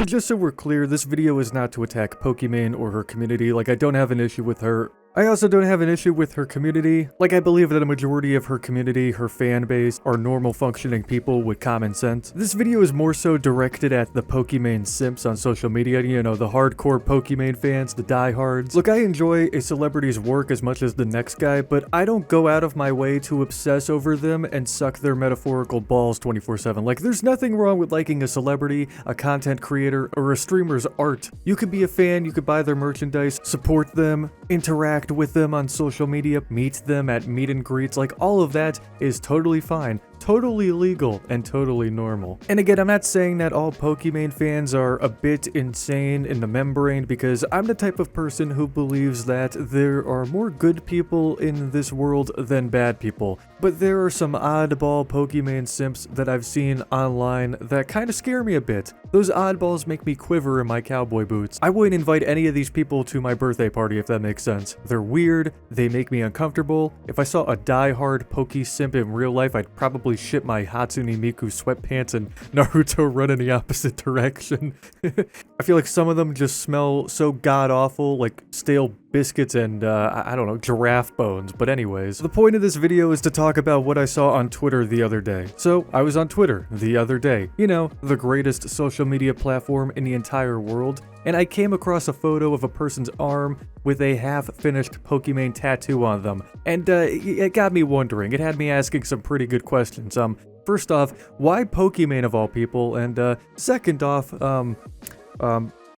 But just so we're clear, this video is not to attack Pokimane or her community. Like, I don't have an issue with her. I also don't have an issue with her community. Like, I believe that a majority of her community, her fan base, are normal functioning people with common sense. This video is more so directed at the Pokimane Simps on social media, you know, the hardcore Pokimane fans, the diehards. Look, I enjoy a celebrity's work as much as the next guy, but I don't go out of my way to obsess over them and suck their metaphorical balls 24/7. Like, there's nothing wrong with liking a celebrity, a content creator, or a streamer's art. You could be a fan, you could buy their merchandise, support them, interact with them on social media, meet them at meet and greets. Like, all of that is totally fine, totally legal, and totally normal. And again, I'm not saying that all Pokimane fans are a bit insane in the membrane, because I'm the type of person who believes that there are more good people in this world than bad people. But there are some oddball Pokimane simps that I've seen online that kind of scare me a bit. Those oddballs make me quiver in my cowboy boots. I wouldn't invite any of these people to my birthday party, if that makes sense. They're weird, they make me uncomfortable. If I saw a die-hard Poke simp in real life, I'd probably ship my Hatsune Miku sweatpants and Naruto run in the opposite direction. I feel like some of them just smell so god-awful, like stale biscuits and, I don't know, giraffe bones. But anyways, the point of this video is to talk about what I saw on Twitter the other day. So, I was on Twitter the other day. You know, the greatest social media platform in the entire world. And I came across a photo of a person's arm with a half-finished Pokimane tattoo on them. And, it got me wondering. It had me asking some pretty good questions. First off, why Pokimane of all people? And, second off,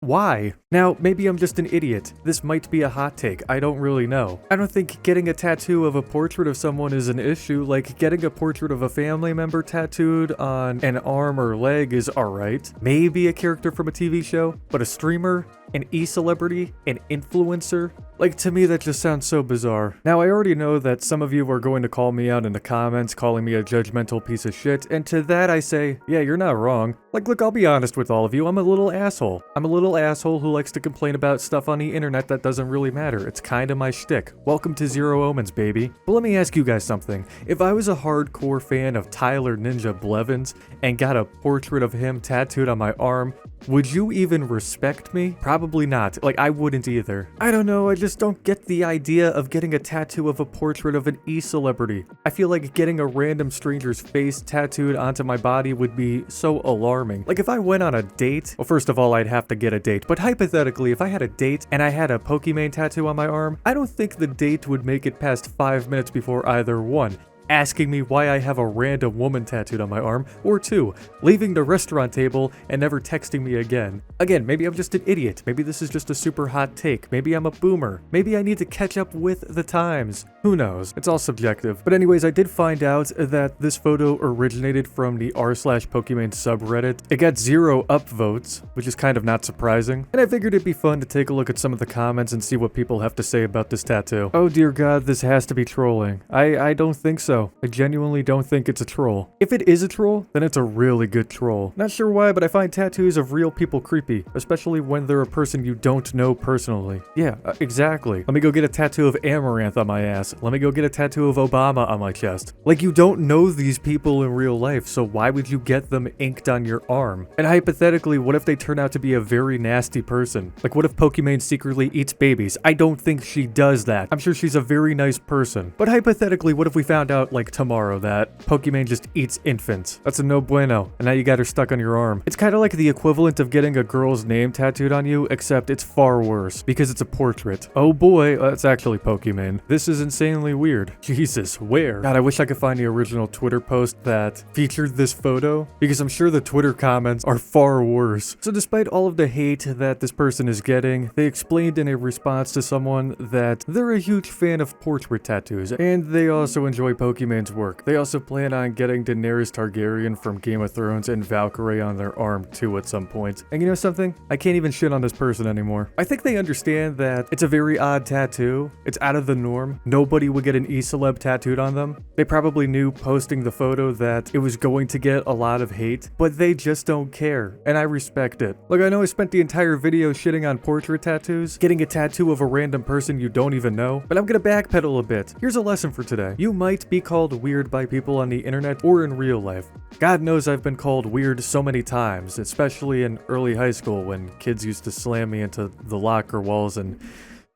why? Now, maybe I'm just an idiot. This might be a hot take. I don't really know. I don't think getting a tattoo of a portrait of someone is an issue. Like, getting a portrait of a family member tattooed on an arm or leg is alright. Maybe a character from a TV show, but a streamer, an e-celebrity, an influencer? Like, to me, that just sounds so bizarre. Now, I already know that some of you are going to call me out in the comments, calling me a judgmental piece of shit, and to that I say, yeah, you're not wrong. Like, look, I'll be honest with all of you, I'm a little asshole. I'm a little asshole who likes to complain about stuff on the internet that doesn't really matter. It's kinda my shtick. Welcome to ZeroOmens, baby. But let me ask you guys something. If I was a hardcore fan of Tyler Ninja Blevins and got a portrait of him tattooed on my arm, would you even respect me? Probably not. Like, I wouldn't either. I don't know, I just don't get the idea of getting a tattoo of a portrait of an e-celebrity. I feel like getting a random stranger's face tattooed onto my body would be so alarming. Like, if I went on a date, well, first of all, I'd have to get a date, but hypothetically, if I had a date and I had a Pokimane tattoo on my arm, I don't think the date would make it past 5 minutes before either one, asking me why I have a random woman tattooed on my arm, or 2, leaving the restaurant table and never texting me again. Again, maybe I'm just an idiot. Maybe this is just a super hot take. Maybe I'm a boomer. Maybe I need to catch up with the times. Who knows? It's all subjective. But anyways, I did find out that this photo originated from the r/Pokimane subreddit. It got 0 upvotes, which is kind of not surprising. And I figured it'd be fun to take a look at some of the comments and see what people have to say about this tattoo. Oh dear God, this has to be trolling. I don't think so. I genuinely don't think it's a troll. If it is a troll, then it's a really good troll. Not sure why, but I find tattoos of real people creepy, especially when they're a person you don't know personally. Yeah, exactly. Let me go get a tattoo of Amaranth on my ass. Let me go get a tattoo of Obama on my chest. Like, you don't know these people in real life, so why would you get them inked on your arm? And hypothetically, what if they turn out to be a very nasty person? Like, what if Pokimane secretly eats babies? I don't think she does that. I'm sure she's a very nice person. But hypothetically, what if we found out, like, tomorrow that Pokimane just eats infants? That's a no bueno, and now you got her stuck on your arm. It's kind of like the equivalent of getting a girl's name tattooed on you, except it's far worse, because it's a portrait. Oh boy, that's actually Pokimane. This is insanely weird. Jesus, where? God, I wish I could find the original Twitter post that featured this photo, because I'm sure the Twitter comments are far worse. So despite all of the hate that this person is getting, they explained in a response to someone that they're a huge fan of portrait tattoos, and they also enjoy Pokimane's work. They also plan on getting Daenerys Targaryen from Game of Thrones and Valkyrie on their arm too at some point. And you know something? I can't even shit on this person anymore. I think they understand that it's a very odd tattoo. It's out of the norm. Nobody would get an e-celeb tattooed on them. They probably knew posting the photo that it was going to get a lot of hate, but they just don't care, and I respect it. Look, I know I spent the entire video shitting on portrait tattoos, getting a tattoo of a random person you don't even know, but I'm gonna backpedal a bit. Here's a lesson for today. You might be called weird by people on the internet or in real life. God knows I've been called weird so many times, especially in early high school when kids used to slam me into the locker walls and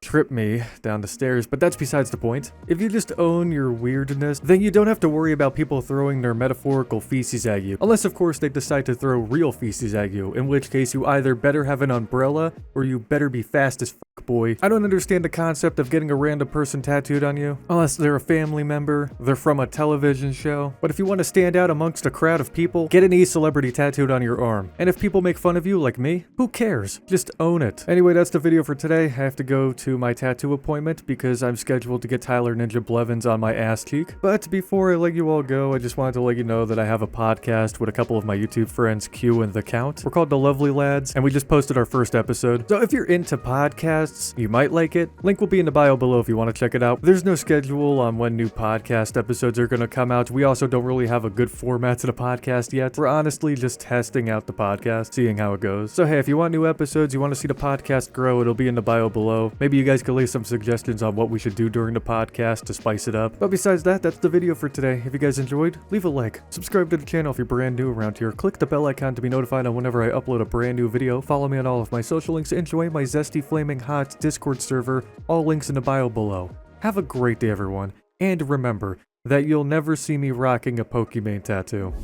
trip me down the stairs, but that's besides the point. If you just own your weirdness, then you don't have to worry about people throwing their metaphorical feces at you. Unless, of course, they decide to throw real feces at you, in which case you either better have an umbrella or you better be fast as fuck, boy. I don't understand the concept of getting a random person tattooed on you, unless they're a family member, they're from a television show. But if you want to stand out amongst a crowd of people, get an E-celebrity tattooed on your arm. And if people make fun of you like me, who cares? Just own it. Anyway, that's the video for today. I have to go to my tattoo appointment because I'm scheduled to get Tyler Ninja Blevins on my ass cheek. But before I let you all go, I just wanted to let you know that I have a podcast with a couple of my YouTube friends, Q and The Count. We're called The Lovely Lads, and we just posted our first episode. So if you're into podcasts, you might like it. Link will be in the bio below if you want to check it out. There's no schedule on when new podcast episodes are going to come out. We also don't really have a good format to the podcast yet. We're honestly just testing out the podcast, seeing how it goes. So hey, if you want new episodes, you want to see the podcast grow, it'll be in the bio below. Maybe you guys could leave some suggestions on what we should do during the podcast to spice it up. But besides that, that's the video for today. If you guys enjoyed, leave a like. Subscribe to the channel if you're brand new around here. Click the bell icon to be notified on whenever I upload a brand new video. Follow me on all of my social links and join my zesty flaming hot Discord server. All links in the bio below. Have a great day, everyone. And remember that you'll never see me rocking a Pokimane tattoo.